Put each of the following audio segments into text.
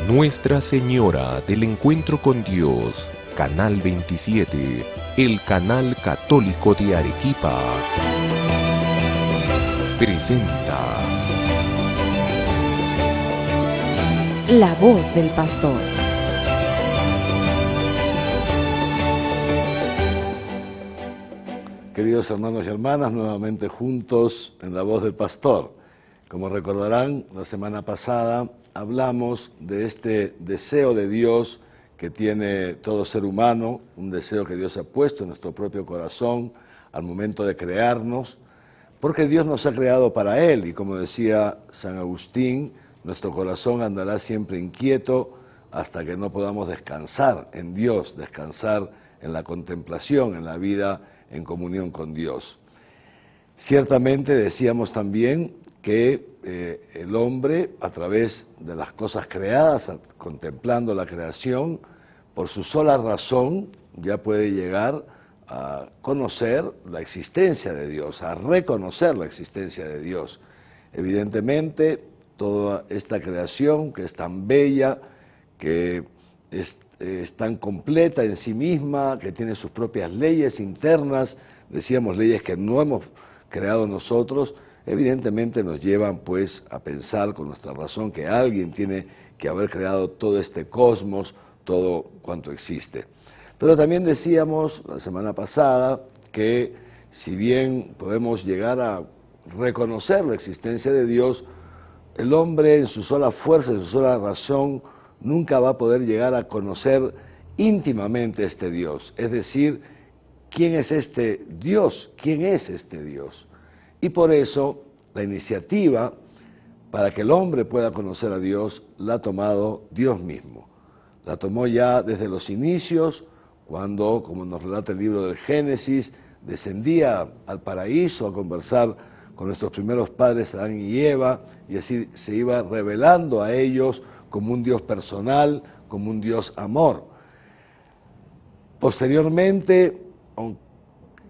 Nuestra Señora del Encuentro con Dios, Canal 27, el canal católico de Arequipa, presenta La Voz del Pastor. Queridos hermanos y hermanas, nuevamente juntos en La Voz del Pastor. Como recordarán, la semana pasada hablamos de este deseo de Dios que tiene todo ser humano, un deseo que Dios ha puesto en nuestro propio corazón al momento de crearnos, porque Dios nos ha creado para Él, y como decía San Agustín, nuestro corazón andará siempre inquieto hasta que no podamos descansar en Dios, descansar en la contemplación, en la vida en comunión con Dios. Ciertamente decíamos también que el hombre, a través de las cosas creadas, contemplando la creación, por su sola razón ya puede llegar a conocer la existencia de Dios, a reconocer la existencia de Dios. Evidentemente, toda esta creación que es tan bella, que es tan completa en sí misma, que tiene sus propias leyes internas, decíamos leyes que no hemos creado nosotros, evidentemente nos llevan pues a pensar con nuestra razón que alguien tiene que haber creado todo este cosmos, todo cuanto existe. Pero también decíamos la semana pasada que si bien podemos llegar a reconocer la existencia de Dios, el hombre en su sola fuerza, en su sola razón, nunca va a poder llegar a conocer íntimamente este Dios. Es decir, ¿quién es este Dios? ¿Quién es este Dios? Y por eso la iniciativa para que el hombre pueda conocer a Dios la ha tomado Dios mismo. La tomó ya desde los inicios, cuando, como nos relata el libro del Génesis, descendía al paraíso a conversar con nuestros primeros padres Adán y Eva, y así se iba revelando a ellos como un Dios personal, como un Dios amor. Posteriormente,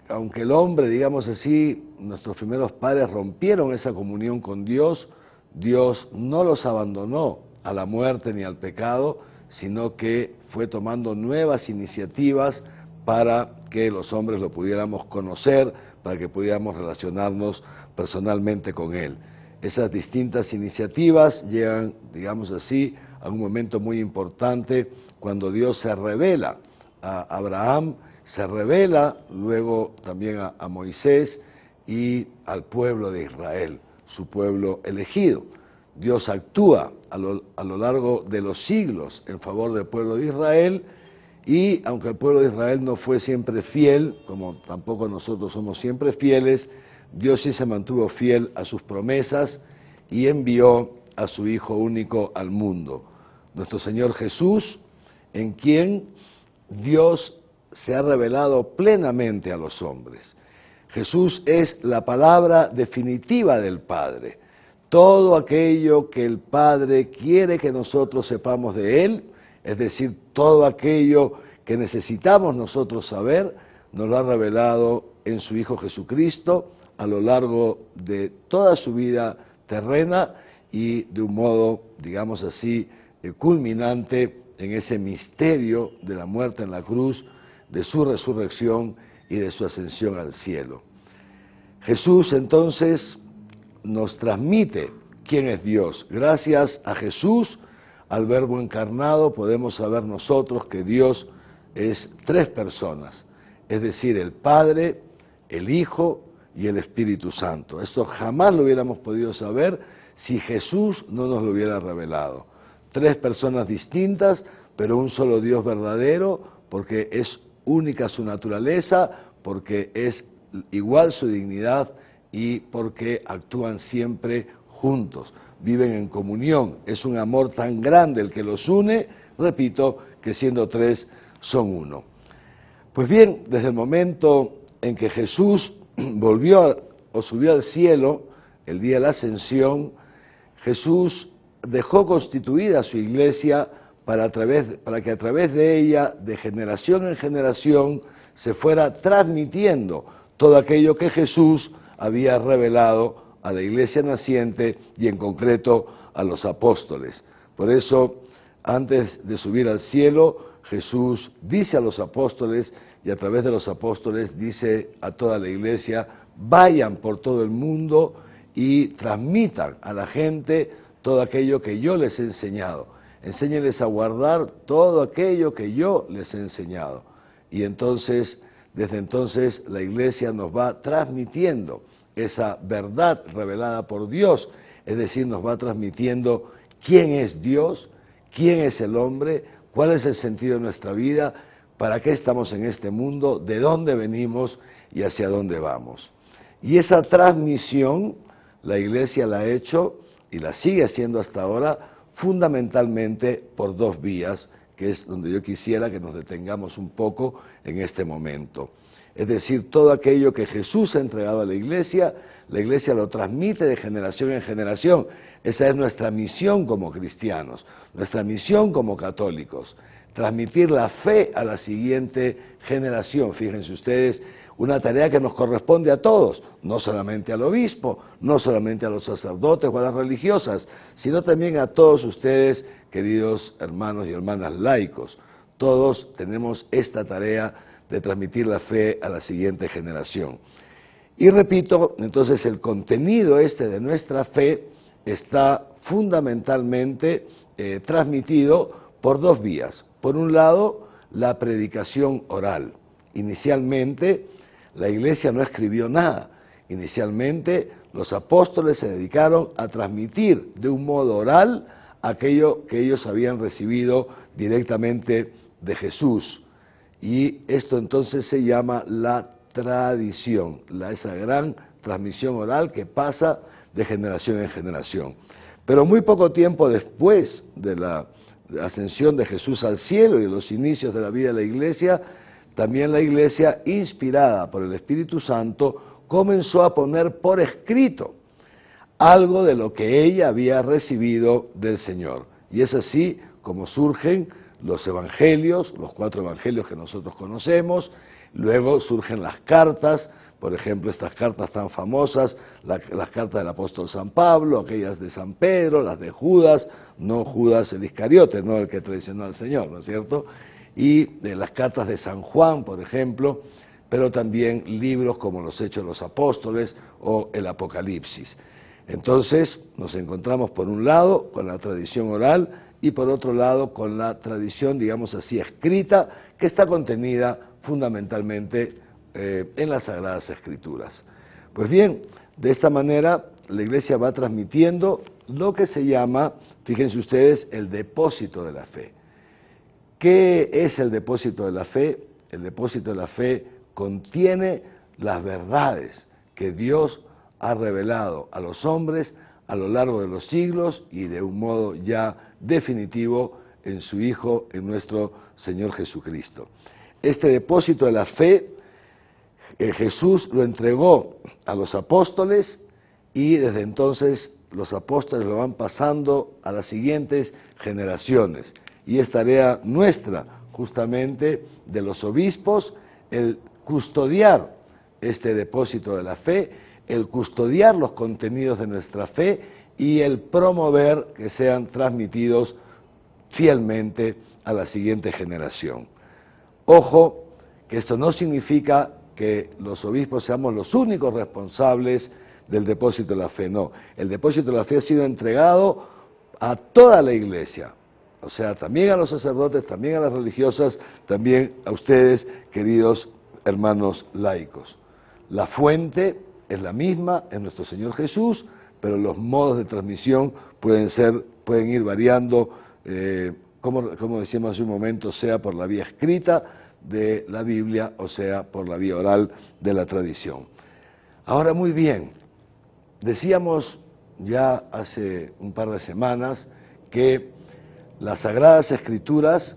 aunque el hombre, digamos así, nuestros primeros padres rompieron esa comunión con Dios, Dios no los abandonó a la muerte ni al pecado, sino que fue tomando nuevas iniciativas para que los hombres lo pudiéramos conocer, para que pudiéramos relacionarnos personalmente con Él. Esas distintas iniciativas llegan, digamos así, a un momento muy importante cuando Dios se revela a Abraham, se revela luego también a Moisés y al pueblo de Israel, su pueblo elegido. Dios actúa a lo largo de los siglos en favor del pueblo de Israel, y aunque el pueblo de Israel no fue siempre fiel, como tampoco nosotros somos siempre fieles, Dios sí se mantuvo fiel a sus promesas y envió a su Hijo único al mundo, nuestro Señor Jesús, en quien Dios se ha revelado plenamente a los hombres. Jesús es la palabra definitiva del Padre. Todo aquello que el Padre quiere que nosotros sepamos de Él, es decir, todo aquello que necesitamos nosotros saber, nos lo ha revelado en su Hijo Jesucristo a lo largo de toda su vida terrena y de un modo, digamos así, culminante en ese misterio de la muerte en la cruz, de su resurrección y de su ascensión al cielo. Jesús entonces nos transmite quién es Dios. Gracias a Jesús, al Verbo encarnado, podemos saber nosotros que Dios es tres personas, es decir, el Padre, el Hijo y el Espíritu Santo. Esto jamás lo hubiéramos podido saber si Jesús no nos lo hubiera revelado. Tres personas distintas, pero un solo Dios verdadero, porque es única su naturaleza, porque es igual su dignidad y porque actúan siempre juntos, viven en comunión. Es un amor tan grande el que los une, repito, que siendo tres son uno. Pues bien, desde el momento en que Jesús volvió o subió al cielo, el día de la ascensión, Jesús dejó constituida su iglesia para que a través de ella, de generación en generación, se fuera transmitiendo todo aquello que Jesús había revelado a la iglesia naciente y en concreto a los apóstoles. Por eso Antes de subir al cielo, Jesús dice a los apóstoles y a través de los apóstoles dice a toda la iglesia: vayan por todo el mundo y transmitan a la gente todo aquello que yo les he enseñado. Enséñenles a guardar todo aquello que yo les he enseñado. Y entonces, desde entonces, la iglesia nos va transmitiendo esa verdad revelada por Dios, es decir, nos va transmitiendo quién es Dios, quién es el hombre, cuál es el sentido de nuestra vida, para qué estamos en este mundo, de dónde venimos y hacia dónde vamos. Y esa transmisión la iglesia la ha hecho y la sigue haciendo hasta ahora fundamentalmente por dos vías, que es donde yo quisiera que nos detengamos un poco en este momento. Es decir, todo aquello que Jesús ha entregado a la iglesia lo transmite de generación en generación. Esa es nuestra misión como cristianos, nuestra misión como católicos, transmitir la fe a la siguiente generación. Fíjense ustedes, una tarea que nos corresponde a todos, no solamente al obispo, no solamente a los sacerdotes o a las religiosas, sino también a todos ustedes, queridos hermanos y hermanas laicos. Todos tenemos esta tarea de transmitir la fe a la siguiente generación. Y repito, entonces el contenido de nuestra fe está fundamentalmente transmitido por dos vías. Por un lado, la predicación oral. Inicialmente, la iglesia no escribió nada. Inicialmente, los apóstoles se dedicaron a transmitir de un modo oral aquello que ellos habían recibido directamente de Jesús. Y esto entonces se llama la tradición, esa gran transmisión oral que pasa de generación en generación. Pero muy poco tiempo después de la ascensión de Jesús al cielo y de los inicios de la vida de la iglesia, también la iglesia, inspirada por el Espíritu Santo, comenzó a poner por escrito algo de lo que ella había recibido del Señor. Y es así como surgen los evangelios, los 4 evangelios que nosotros conocemos. Luego surgen las cartas, por ejemplo, estas cartas tan famosas, las cartas del apóstol San Pablo, aquellas de San Pedro, las de Judas, no Judas el Iscariote, no el que traicionó al Señor, ¿no es cierto? Y las cartas de San Juan, por ejemplo, pero también libros como los Hechos de los Apóstoles o el Apocalipsis. Entonces nos encontramos por un lado con la tradición oral y por otro lado con la tradición, digamos así, escrita, que está contenida fundamentalmente en las Sagradas Escrituras. Pues bien, de esta manera la Iglesia va transmitiendo lo que se llama, fíjense ustedes, el depósito de la fe. ¿Qué es el depósito de la fe? El depósito de la fe contiene las verdades que Dios ha revelado a los hombres a lo largo de los siglos y de un modo ya definitivo en su Hijo, en nuestro Señor Jesucristo. Este depósito de la fe, Jesús lo entregó a los apóstoles y desde entonces los apóstoles lo van pasando a las siguientes generaciones. Y es tarea nuestra, justamente, de los obispos, el custodiar este depósito de la fe, el custodiar los contenidos de nuestra fe y el promover que sean transmitidos fielmente a la siguiente generación. Ojo, que esto no significa que los obispos seamos los únicos responsables del depósito de la fe, no. El depósito de la fe ha sido entregado a toda la Iglesia, o sea, también a los sacerdotes, también a las religiosas, también a ustedes, queridos hermanos laicos. La fuente es la misma, es nuestro Señor Jesús, pero los modos de transmisión pueden ir variando, como decíamos hace un momento, sea por la vía escrita de la Biblia o sea por la vía oral de la tradición. Ahora, muy bien, decíamos ya hace un par de semanas que las Sagradas Escrituras,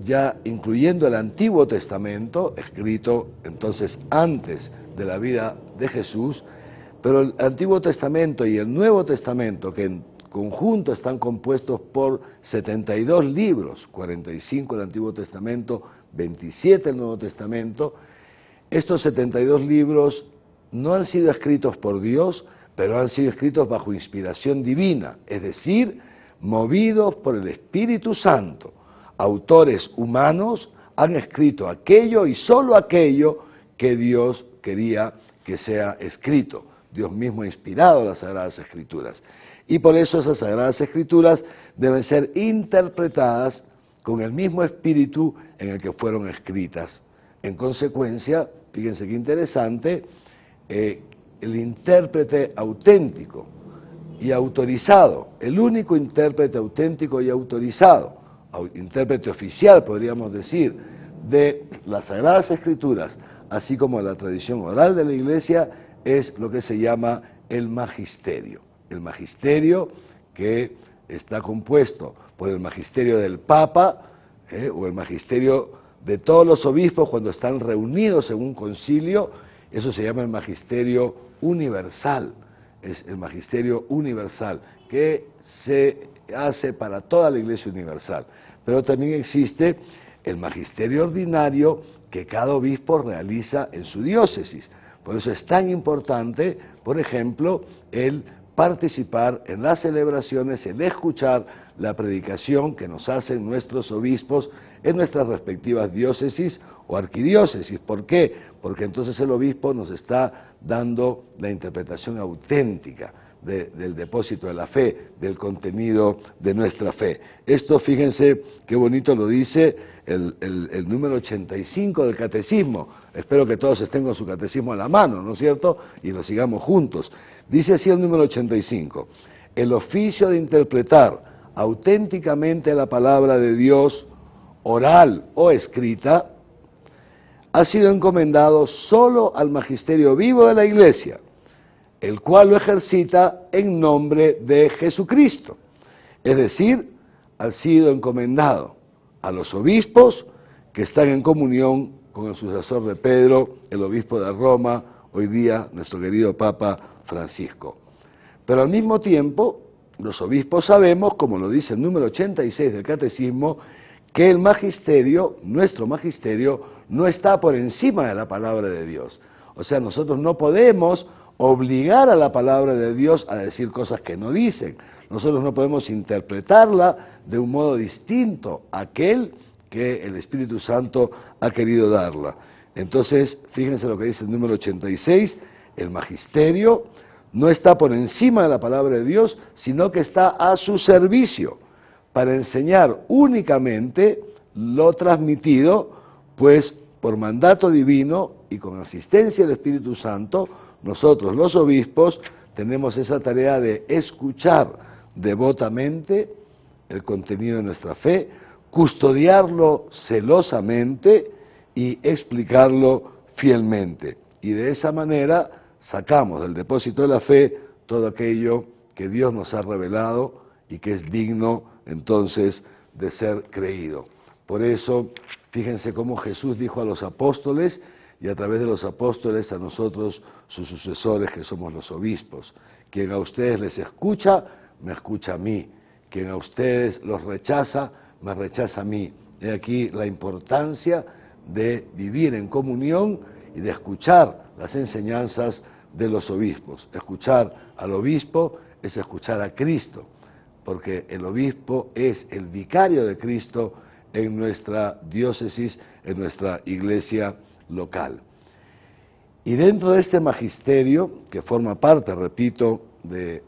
ya incluyendo el Antiguo Testamento, escrito entonces antes de la vida de Jesús, pero el Antiguo Testamento y el Nuevo Testamento, que en conjunto están compuestos por 72 libros, 45 el Antiguo Testamento, 27 el Nuevo Testamento, estos 72 libros no han sido escritos por Dios, pero han sido escritos bajo inspiración divina, es decir, movidos por el Espíritu Santo. Autores humanos han escrito aquello y solo aquello que Dios quería que sea escrito. Dios mismo ha inspirado las Sagradas Escrituras. Y por eso esas Sagradas Escrituras deben ser interpretadas con el mismo espíritu en el que fueron escritas. En consecuencia, fíjense qué interesante, el intérprete auténtico y autorizado, el único intérprete auténtico y autorizado, intérprete oficial, podríamos decir, de las Sagradas Escrituras, así como de la tradición oral de la Iglesia, es lo que se llama el magisterio. El magisterio que está compuesto por el magisterio del Papa, o el magisterio de todos los obispos cuando están reunidos en un concilio. Eso se llama el magisterio universal, es el magisterio universal que se hace para toda la Iglesia universal. Pero también existe el magisterio ordinario que cada obispo realiza en su diócesis. Por eso es tan importante, por ejemplo, el participar en las celebraciones, el escuchar la predicación que nos hacen nuestros obispos en nuestras respectivas diócesis o arquidiócesis. ¿Por qué? Porque entonces el obispo nos está dando la interpretación auténtica del depósito de la fe, del contenido de nuestra fe. Esto, fíjense qué bonito lo dice el número 85 del Catecismo. Espero que todos estén con su catecismo a la mano, ¿no es cierto? Y lo sigamos juntos. Dice así el número 85: el oficio de interpretar auténticamente la palabra de Dios, oral o escrita, ha sido encomendado solo al magisterio vivo de la Iglesia, el cual lo ejercita en nombre de Jesucristo. Es decir, ha sido encomendado a los obispos que están en comunión con el sucesor de Pedro, el obispo de Roma, hoy día nuestro querido Papa Francisco. Pero al mismo tiempo, los obispos sabemos, como lo dice el número 86 del Catecismo, que el magisterio, nuestro magisterio, no está por encima de la palabra de Dios. O sea, nosotros no podemos obligar a la palabra de Dios a decir cosas que no dicen. Nosotros no podemos interpretarla de un modo distinto a aquel que el Espíritu Santo ha querido darla. Entonces, fíjense lo que dice el número 86, el magisterio no está por encima de la palabra de Dios, sino que está a su servicio para enseñar únicamente lo transmitido, pues por mandato divino y con asistencia del Espíritu Santo, nosotros los obispos tenemos esa tarea de escuchar devotamente el contenido de nuestra fe, custodiarlo celosamente y explicarlo fielmente. Y de esa manera sacamos del depósito de la fe todo aquello que Dios nos ha revelado y que es digno entonces de ser creído. Por eso, fíjense cómo Jesús dijo a los apóstoles, y a través de los apóstoles a nosotros, sus sucesores, que somos los obispos: quien a ustedes les escucha, me escucha a mí; quien a ustedes los rechaza, me rechaza a mí. He aquí la importancia de vivir en comunión y de escuchar las enseñanzas de los obispos. Escuchar al obispo es escuchar a Cristo, porque el obispo es el vicario de Cristo en nuestra diócesis, en nuestra iglesia local. Y dentro de este magisterio, que forma parte, repito, de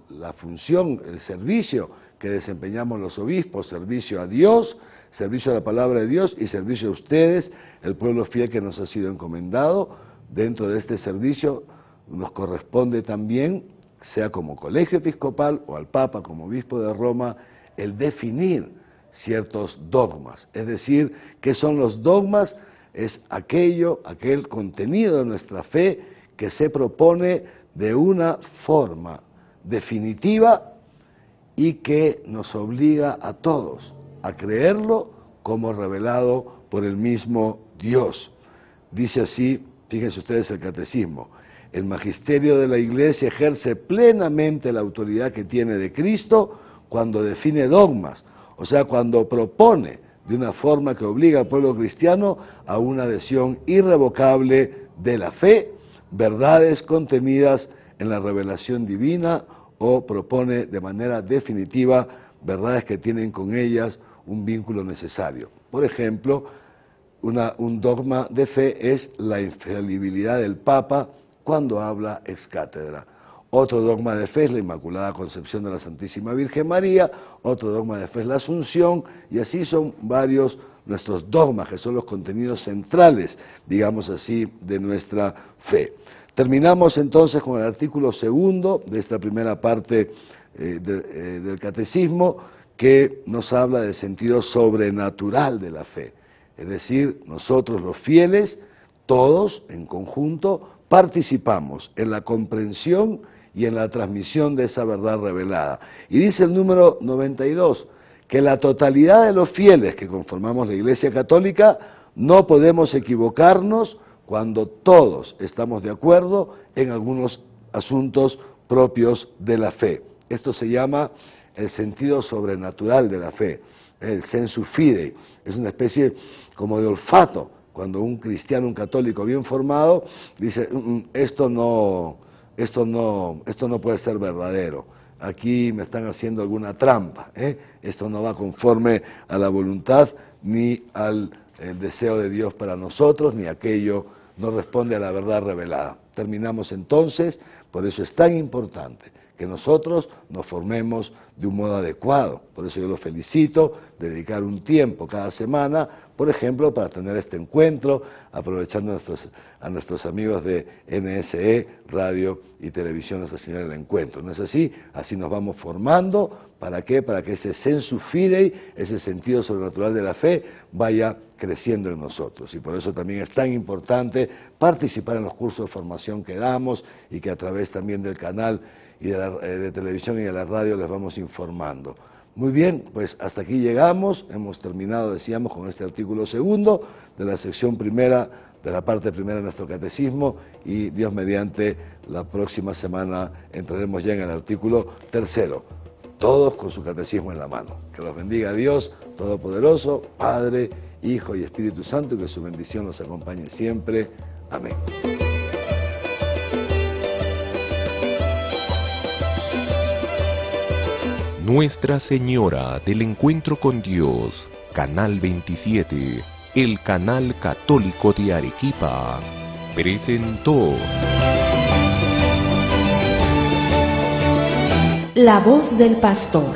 la función, el servicio que desempeñamos los obispos, servicio a Dios, servicio a la palabra de Dios y servicio a ustedes, el pueblo fiel que nos ha sido encomendado, dentro de este servicio nos corresponde también, sea como colegio episcopal o al Papa como obispo de Roma, el definir ciertos dogmas. Es decir, ¿qué son los dogmas? Es aquel contenido de nuestra fe que se propone de una forma definitiva y que nos obliga a todos a creerlo como revelado por el mismo Dios. Dice así, fíjense ustedes el Catecismo: el magisterio de la Iglesia ejerce plenamente la autoridad que tiene de Cristo cuando define dogmas, o sea, cuando propone de una forma que obliga al pueblo cristiano a una adhesión irrevocable de la fe, verdades contenidas en la revelación divina o propone de manera definitiva verdades que tienen con ellas un vínculo necesario. Por ejemplo, un dogma de fe es la infalibilidad del Papa cuando habla ex cátedra. Otro dogma de fe es la Inmaculada Concepción de la Santísima Virgen María, otro dogma de fe es la Asunción, y así son varios nuestros dogmas, que son los contenidos centrales, digamos así, de nuestra fe. Terminamos entonces con el artículo 2 de esta primera parte del Catecismo, que nos habla del sentido sobrenatural de la fe. Es decir, nosotros los fieles, todos en conjunto, participamos en la comprensión y en la transmisión de esa verdad revelada. Y dice el número 92, que la totalidad de los fieles que conformamos la Iglesia Católica no podemos equivocarnos cuando todos estamos de acuerdo en algunos asuntos propios de la fe. Esto se llama el sentido sobrenatural de la fe, el sensu fidei. Es una especie como de olfato, cuando un cristiano, un católico bien formado, dice, esto no puede ser verdadero, aquí me están haciendo alguna trampa, esto no va conforme a la voluntad ni al deseo de Dios para nosotros, ni aquello no responde a la verdad revelada. Terminamos entonces, por eso es tan importante que nosotros nos formemos de un modo adecuado. Por eso yo los felicito, dedicar un tiempo cada semana, por ejemplo, para tener este encuentro, aprovechando a nuestros amigos de NSE, Radio y Televisión Nuestra Señora del Encuentro. ¿No es así? Así nos vamos formando. ¿Para qué? Para que ese sensu fidei, ese sentido sobrenatural de la fe, vaya creciendo en nosotros. Y por eso también es tan importante participar en los cursos de formación que damos y que a través también del canal y de televisión y de la radio les vamos informando. Muy bien, pues hasta aquí llegamos, hemos terminado, decíamos, con este artículo 2 de la sección primera, de la parte primera de nuestro catecismo, y Dios mediante, la próxima semana entraremos ya en el artículo 3, todos con su catecismo en la mano. Que los bendiga Dios Todopoderoso, Padre, Hijo y Espíritu Santo, y que su bendición nos acompañe siempre. Amén. Nuestra Señora del Encuentro con Dios, Canal 27, el canal católico de Arequipa, presentó La voz del pastor.